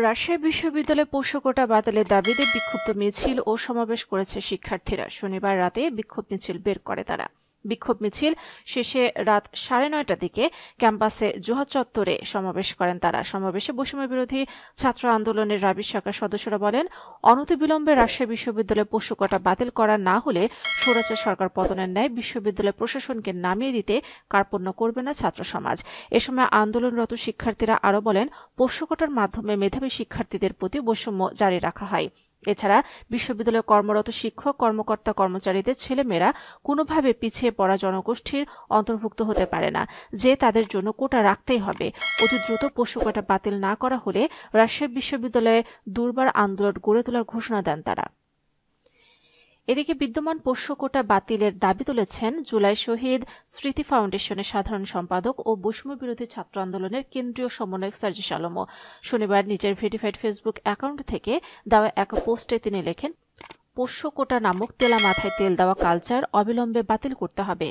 রাজশাহী বিশ্ববিদ্যালয়ে পোষ্য কোটা বাতিলের দাবিতে বিক্ষুব্ধ মিছিল ও সমাবেশ করেছে শিক্ষার্থীরা। শনিবার রাতে বিক্ষোভ মিছিল বের করে তারা। বিক্ষোভ মিছিল শেষে রাত 9:30টার দিকে ক্যাম্পাসে জোহা চত্বরে সমাবেশ করেন তারা। সমাবেশে বৈষম্য বিরোধী ছাত্র আন্দোলনের রাবি শাখার সদস্যরা বলেন, অনতিবিলম্বে রাজশাহী বিশ্ববিদ্যালয়ে পোষ্য কোটা বাতিল করা না হলে স্বৈরাচার সরকার পতনের ন্যায় বিশ্ববিদ্যালয় প্রশাসনকে নামিয়ে দিতে কার্পণ্য করবে না ছাত্র সমাজ। এ সময় আন্দোলনরত শিক্ষার্থীরা আরও বলেন, পোষ্য কোটার মাধ্যমে মেধাবী শিক্ষার্থীদের প্রতি বৈষম্য জারি রাখা হয়। এছাড়া বিশ্ববিদ্যালয়ে কর্মরত শিক্ষক, কর্মকর্তা, কর্মচারীদের ছেলেমেয়েরা কোনোভাবে পিছিয়ে পড়া জনগোষ্ঠীর অন্তর্ভুক্ত হতে পারে না, যে তাদের জন্য কোটা রাখতেই হবে। অতি দ্রুত পোষ্য কোটা বাতিল না করা হলে রাজশাহী বিশ্ববিদ্যালয়ে দুর্বার আন্দোলন গড়ে তোলার ঘোষণা দেন তারা। এদিকে বিদ্যমান পোষ্য কোটা বাতিলের দাবি তুলেছেন জুলাই শহীদ স্মৃতি ফাউন্ডেশনের সাধারণ সম্পাদক ও বৈষম্য বিরোধী ছাত্র আন্দোলনের কেন্দ্রীয় সমন্বয়ক সার্জিস আলমও। শনিবার নিজের ভেরিফাইড ফেসবুক অ্যাকাউন্ট থেকে দেওয়া এক পোস্টে তিনি লেখেন, পোষ্য কোটা নামক তেলা মাথায় তেল দেওয়া কালচার অবিলম্বে বাতিল করতে হবে।